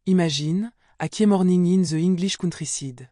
Imagine, à morning in the English countryside.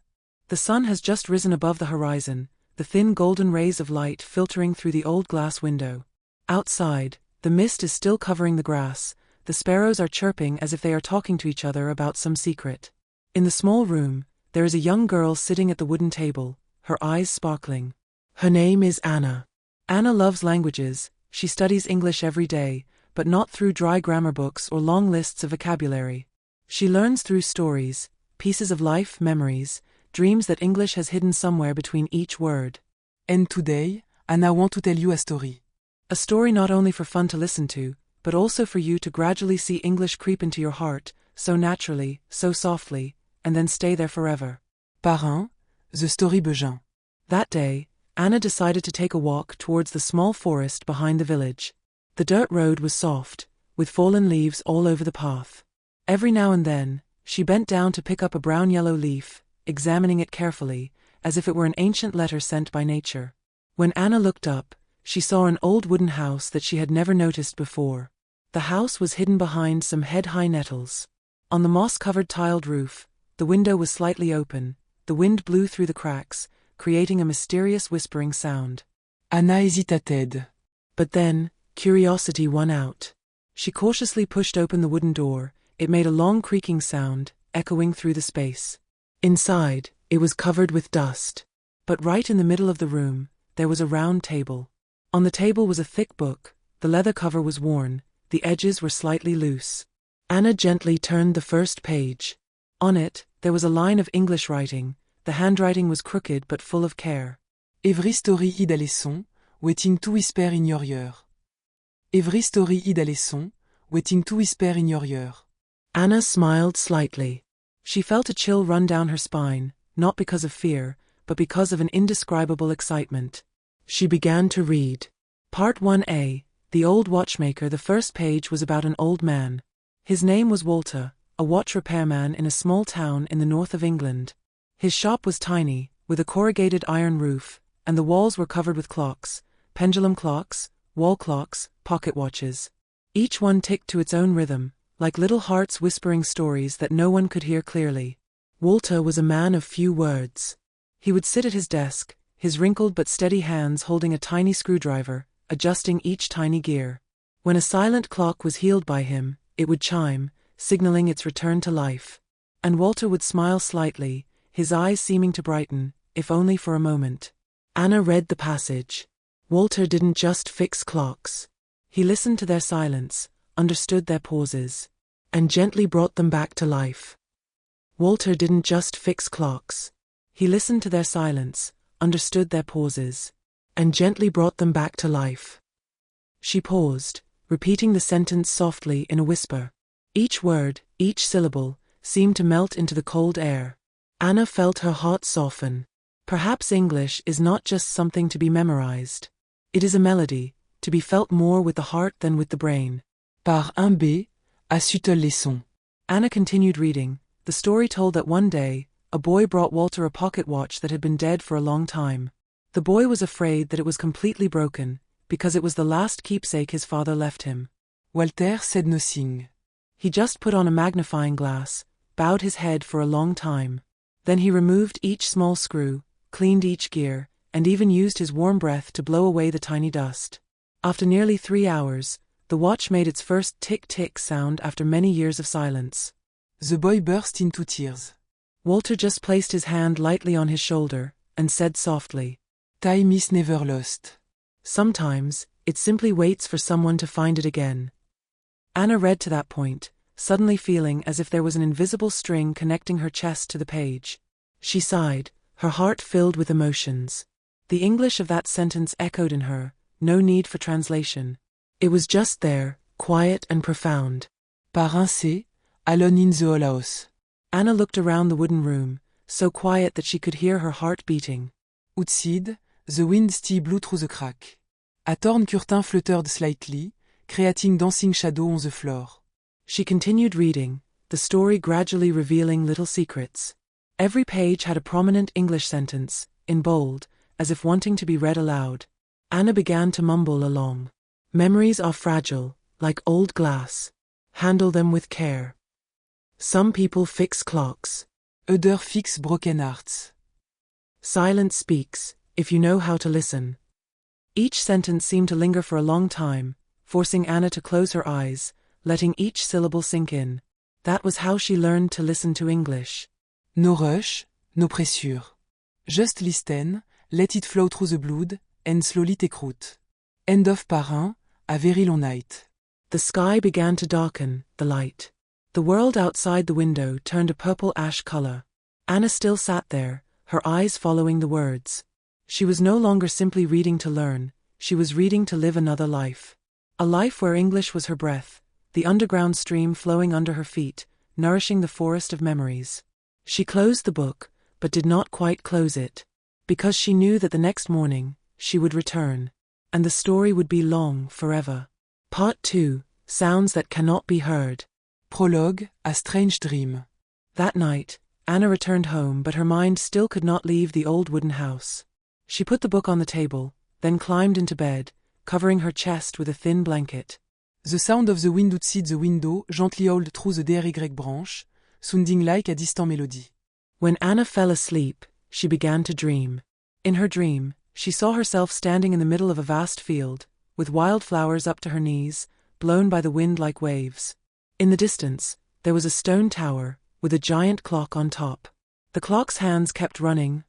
The sun has just risen above the horizon, the thin golden rays of light filtering through the old glass window. Outside, the mist is still covering the grass, the sparrows are chirping as if they are talking to each other about some secret. In the small room, there is a young girl sitting at the wooden table, her eyes sparkling. Her name is Anna. Anna loves languages, she studies English every day, but not through dry grammar books or long lists of vocabulary. She learns through stories, pieces of life memories, dreams that English has hidden somewhere between each word. And today, Anna want to tell you a story. A story not only for fun to listen to, but also for you to gradually see English creep into your heart, so naturally, so softly, and then stay there forever. Parrain, the story Beugin. That day, Anna decided to take a walk towards the small forest behind the village. The dirt road was soft, with fallen leaves all over the path. Every now and then, she bent down to pick up a brown-yellow leaf, examining it carefully, as if it were an ancient letter sent by nature. When Anna looked up, she saw an old wooden house that she had never noticed before. The house was hidden behind some head-high nettles. On the moss-covered tiled roof, the window was slightly open, the wind blew through the cracks, creating a mysterious whispering sound. Anna hésitated. But then, curiosity won out. She cautiously pushed open the wooden door. It made a long creaking sound, echoing through the space. Inside, it was covered with dust. But right in the middle of the room, there was a round table. On the table was a thick book, the leather cover was worn, the edges were slightly loose. Anna gently turned the first page. On it, there was a line of English writing, the handwriting was crooked but full of care. Every story id a leçon, waiting to whisper in your ear. Every story id a leçon, waiting to whisper in your ear. Anna smiled slightly. She felt a chill run down her spine, not because of fear, but because of an indescribable excitement. She began to read. Part 1a, The Old Watchmaker. The first page was about an old man. His name was Walter, a watch repairman in a small town in the north of England. His shop was tiny, with a corrugated iron roof, and the walls were covered with clocks, pendulum clocks, wall clocks, pocket watches. Each one ticked to its own rhythm, like little hearts whispering stories that no one could hear clearly. Walter was a man of few words. He would sit at his desk, his wrinkled but steady hands holding a tiny screwdriver, adjusting each tiny gear. When a silent clock was healed by him, it would chime, signaling its return to life. And Walter would smile slightly, his eyes seeming to brighten, if only for a moment. Anna read the passage. Walter didn't just fix clocks. He listened to their silence, understood their pauses, and gently brought them back to life. Walter didn't just fix clocks. He listened to their silence, understood their pauses, and gently brought them back to life. She paused, repeating the sentence softly in a whisper. Each word, each syllable, seemed to melt into the cold air. Anna felt her heart soften. Perhaps English is not just something to be memorized. It is a melody, to be felt more with the heart than with the brain. Par 1b, A subtle leçon. Anna continued reading. The story told that one day, a boy brought Walter a pocket watch that had been dead for a long time. The boy was afraid that it was completely broken, because it was the last keepsake his father left him. Walter said nothing. He just put on a magnifying glass, bowed his head for a long time. Then he removed each small screw, cleaned each gear, and even used his warm breath to blow away the tiny dust. After nearly 3 hours, the watch made its first tick-tick sound after many years of silence. The boy burst into tears. Walter just placed his hand lightly on his shoulder, and said softly, Time is never lost. Sometimes, it simply waits for someone to find it again. Anna read to that point, suddenly feeling as if there was an invisible string connecting her chest to the page. She sighed, her heart filled with emotions. The English of that sentence echoed in her, no need for translation. It was just there, quiet and profound. Par 1c, Alone in the House. Anna looked around the wooden room, so quiet that she could hear her heart beating. Outside, the wind still blew through the crack. A torn curtain fluttered slightly, creating dancing shadows on the floor. She continued reading, the story gradually revealing little secrets. Every page had a prominent English sentence, in bold, as if wanting to be read aloud. Anna began to mumble along. Memories are fragile, like old glass. Handle them with care. Some people fix clocks. Other fix broken hearts. Silence speaks, if you know how to listen. Each sentence seemed to linger for a long time, forcing Anna to close her eyes, letting each syllable sink in. That was how she learned to listen to English. No rush, no pressure. Just listen, let it flow through the blood, and slowly take root. End of part 1, A Very Long Night. The sky began to darken, the light. The world outside the window turned a purple ash color. Anna still sat there, her eyes following the words. She was no longer simply reading to learn, she was reading to live another life. A life where English was her breath, the underground stream flowing under her feet, nourishing the forest of memories. She closed the book, but did not quite close it. Because she knew that the next morning, she would return. And the story would be long, forever. Part 2, Sounds That Cannot Be Heard. Prologue, A Strange Dream. That night, Anna returned home, but her mind still could not leave the old wooden house. She put the book on the table, then climbed into bed, covering her chest with a thin blanket. The sound of the wind outside the window gently howled through the DRY branch, sounding like a distant melody. When Anna fell asleep, she began to dream. In her dream, she saw herself standing in the middle of a vast field, with wildflowers up to her knees, blown by the wind like waves. In the distance, there was a stone tower, with a giant clock on top. The clock's hands kept running,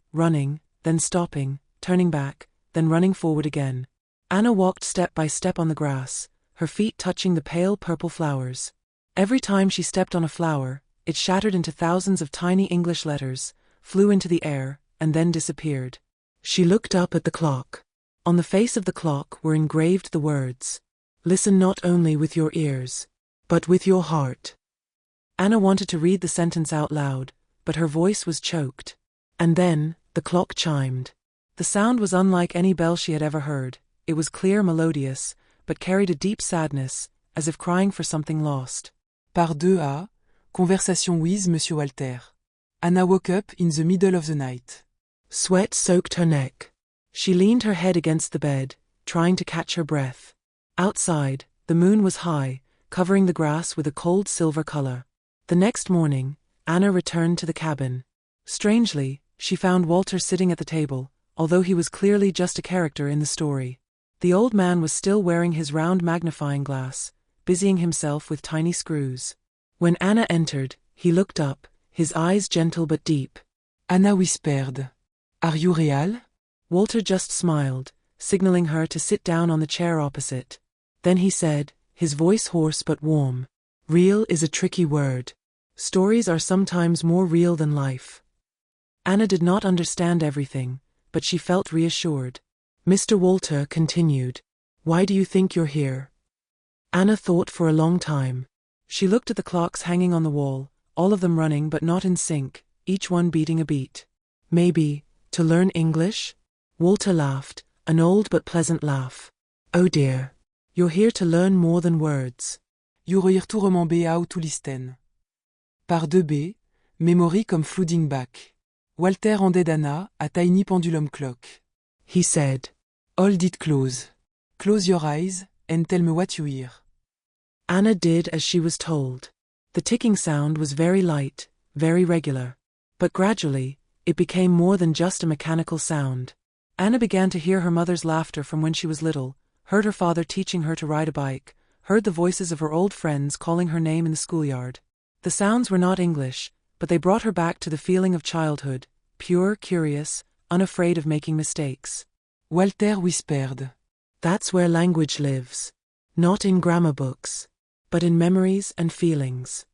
then stopping, turning back, then running forward again. Anna walked step by step on the grass, her feet touching the pale purple flowers. Every time she stepped on a flower, it shattered into thousands of tiny English letters, flew into the air, and then disappeared. She looked up at the clock. On the face of the clock were engraved the words, "Listen not only with your ears, but with your heart." Anna wanted to read the sentence out loud, but her voice was choked. And then, the clock chimed. The sound was unlike any bell she had ever heard. It was clear, melodious, but carried a deep sadness, as if crying for something lost. Part 2a, Conversation with Monsieur Walter. Anna woke up in the middle of the night. Sweat soaked her neck. She leaned her head against the bed, trying to catch her breath. Outside, the moon was high, covering the grass with a cold silver color. The next morning, Anna returned to the cabin. Strangely, she found Walter sitting at the table, although he was clearly just a character in the story. The old man was still wearing his round magnifying glass, busying himself with tiny screws. When Anna entered, he looked up, his eyes gentle but deep. Anna whispered, "Are you real?" Walter just smiled, signaling her to sit down on the chair opposite. Then he said, his voice hoarse but warm, "Real is a tricky word. Stories are sometimes more real than life." Anna did not understand everything, but she felt reassured. Mr. Walter continued, "Why do you think you're here?" Anna thought for a long time. She looked at the clocks hanging on the wall, all of them running but not in sync, each one beating a beat. "Maybe, to learn English?" Walter laughed, an old but pleasant laugh. "Oh dear. You're here to learn more than words. You're here to remember how to listen." Part 2b, Memory come flooding back. Walter handed Anna a tiny pendulum clock. He said, "Hold it close. Close your eyes, and tell me what you hear." Anna did as she was told. The ticking sound was very light, very regular. But gradually, it became more than just a mechanical sound. Anna began to hear her mother's laughter from when she was little, heard her father teaching her to ride a bike, heard the voices of her old friends calling her name in the schoolyard. The sounds were not English, but they brought her back to the feeling of childhood, pure, curious, unafraid of making mistakes. Walter whispered, "That's where language lives. Not in grammar books, but in memories and feelings."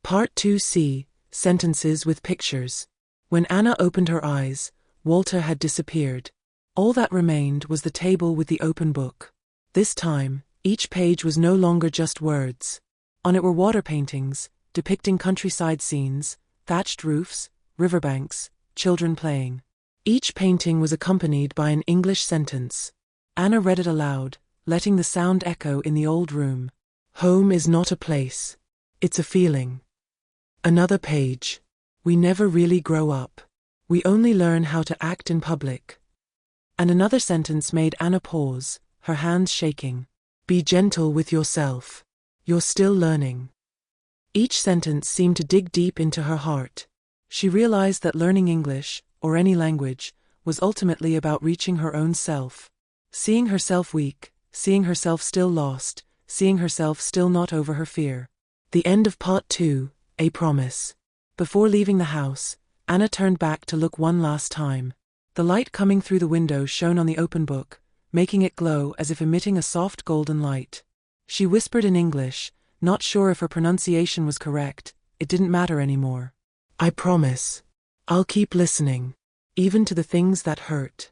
Part 2c, Sentences with Pictures. When Anna opened her eyes, Walter had disappeared. All that remained was the table with the open book. This time, each page was no longer just words. On it were water paintings, depicting countryside scenes, thatched roofs, riverbanks, children playing. Each painting was accompanied by an English sentence. Anna read it aloud, letting the sound echo in the old room. "Home is not a place. It's a feeling." Another page. "We never really grow up. We only learn how to act in public." And another sentence made Anna pause, her hands shaking. "Be gentle with yourself. You're still learning." Each sentence seemed to dig deep into her heart. She realized that learning English, or any language, was ultimately about reaching her own self. Seeing herself weak, seeing herself still lost, seeing herself still not over her fear. The end of Part 2, A Promise. Before leaving the house, Anna turned back to look one last time. The light coming through the window shone on the open book, making it glow as if emitting a soft golden light. She whispered in English, not sure if her pronunciation was correct. It didn't matter anymore. I promise. I'll keep listening, even to the things that hurt.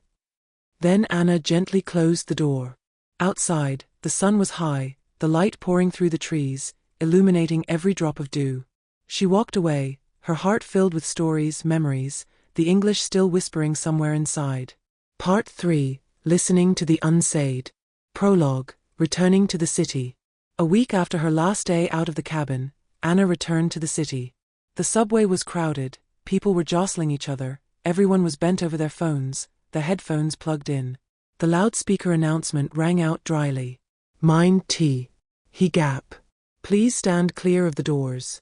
Then Anna gently closed the door. Outside, the sun was high, the light pouring through the trees, illuminating every drop of dew. She walked away, her heart filled with stories, memories, the English still whispering somewhere inside. Part 3, Listening to the Unsaid. Prologue, Returning to the City. A week after her last day out of the cabin, Anna returned to the city. The subway was crowded, people were jostling each other, everyone was bent over their phones, their headphones plugged in. The loudspeaker announcement rang out dryly. Mind tea. He gap. Please stand clear of the doors.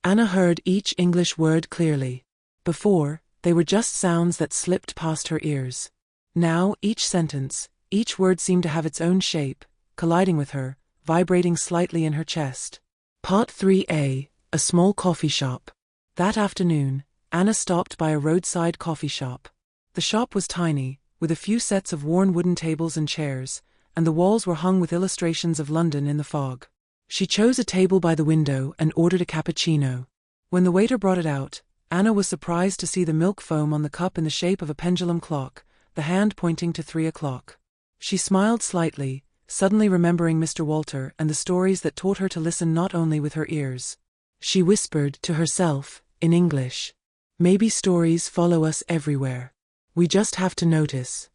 Anna heard each English word clearly. Before, they were just sounds that slipped past her ears. Now, each sentence, each word seemed to have its own shape, colliding with her, vibrating slightly in her chest. Part 3a, A Small Coffee Shop. That afternoon, Anna stopped by a roadside coffee shop. The shop was tiny, with a few sets of worn wooden tables and chairs, and the walls were hung with illustrations of London in the fog. She chose a table by the window and ordered a cappuccino. When the waiter brought it out, Anna was surprised to see the milk foam on the cup in the shape of a pendulum clock, the hand pointing to 3 o'clock. She smiled slightly, suddenly remembering Mr. Walter and the stories that taught her to listen not only with her ears. She whispered to herself, in English, maybe stories follow us everywhere. We just have to notice.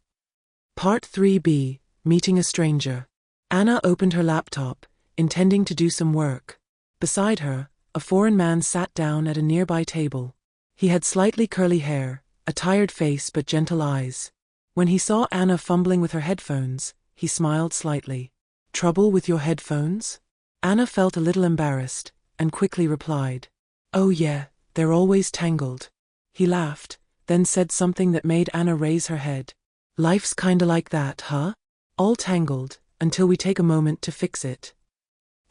Part 3b, Meeting a Stranger. Anna opened her laptop, intending to do some work. Beside her, a foreign man sat down at a nearby table. He had slightly curly hair, a tired face but gentle eyes. When he saw Anna fumbling with her headphones, he smiled slightly. Trouble with your headphones? Anna felt a little embarrassed, and quickly replied. Oh yeah, they're always tangled. He laughed, then said something that made Anna raise her head. Life's kinda like that, huh? All tangled, until we take a moment to fix it.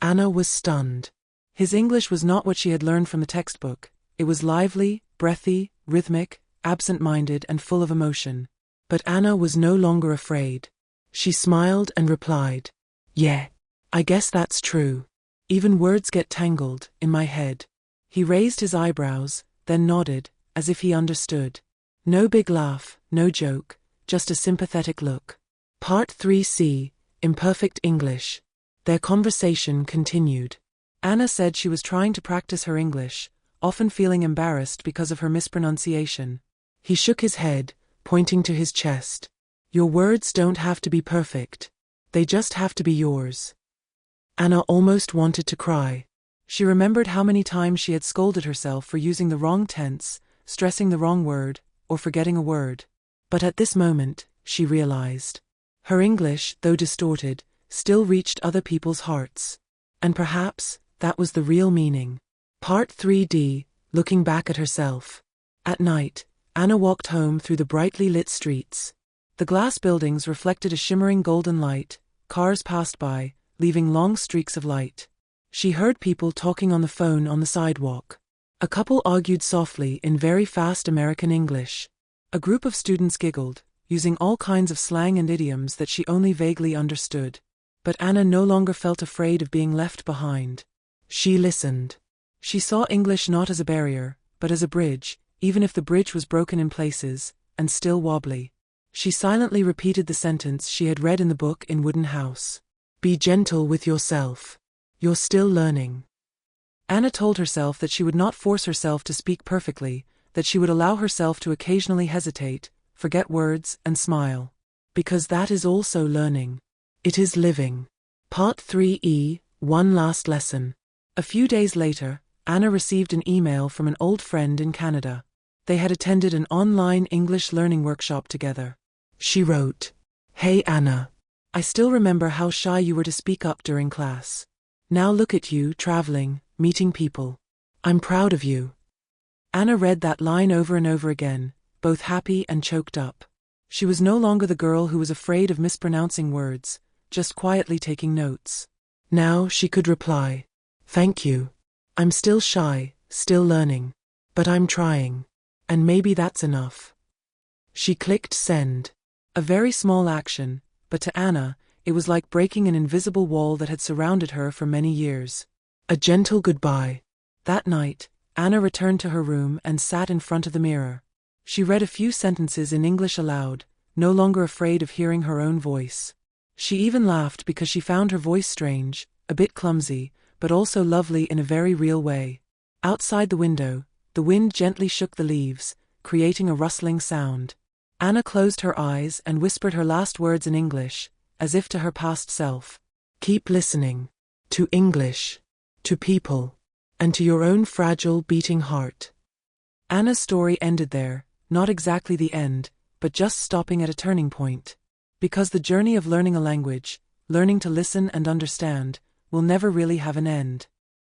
Anna was stunned. His English was not what she had learned from the textbook. It was lively, breathy, rhythmic, absent-minded and full of emotion. But Anna was no longer afraid. She smiled and replied, yeah, I guess that's true. Even words get tangled, in my head. He raised his eyebrows, then nodded, as if he understood. No big laugh, no joke, just a sympathetic look. Part 3c, Imperfect English. Their conversation continued. Anna said she was trying to practice her English, often feeling embarrassed because of her mispronunciation. He shook his head, pointing to his chest. Your words don't have to be perfect. They just have to be yours. Anna almost wanted to cry. She remembered how many times she had scolded herself for using the wrong tense, stressing the wrong word, or forgetting a word. But at this moment, she realized. Her English, though distorted, still reached other people's hearts. And perhaps, that was the real meaning. Part 3d, Looking back at herself. At night, Anna walked home through the brightly lit streets. The glass buildings reflected a shimmering golden light, cars passed by, leaving long streaks of light. She heard people talking on the phone on the sidewalk. A couple argued softly in very fast American English. A group of students giggled, using all kinds of slang and idioms that she only vaguely understood. But Anna no longer felt afraid of being left behind. She listened. She saw English not as a barrier, but as a bridge, even if the bridge was broken in places, and still wobbly. She silently repeated the sentence she had read in the book in Wooden House. Be gentle with yourself. You're still learning. Anna told herself that she would not force herself to speak perfectly, that she would allow herself to occasionally hesitate, forget words, and smile. Because that is also learning. It is living. Part 3e, One Last Lesson. A few days later, Anna received an email from an old friend in Canada. They had attended an online English learning workshop together. She wrote, Hey Anna. I still remember how shy you were to speak up during class. Now look at you, traveling, meeting people. I'm proud of you. Anna read that line over and over again, both happy and choked up. She was no longer the girl who was afraid of mispronouncing words, just quietly taking notes. Now she could reply, "Thank you. I'm still shy, still learning. But I'm trying. And maybe that's enough." She clicked send. A very small action, but to Anna, it was like breaking an invisible wall that had surrounded her for many years. A gentle goodbye. That night, Anna returned to her room and sat in front of the mirror. She read a few sentences in English aloud, no longer afraid of hearing her own voice. She even laughed because she found her voice strange, a bit clumsy, but also lovely in a very real way. Outside the window, the wind gently shook the leaves, creating a rustling sound. Anna closed her eyes and whispered her last words in English, as if to her past self. Keep listening. To English. To people. And to your own fragile, beating heart. Anna's story ended there, not exactly the end, but just stopping at a turning point. Because the journey of learning a language, learning to listen and understand, will never really have an end.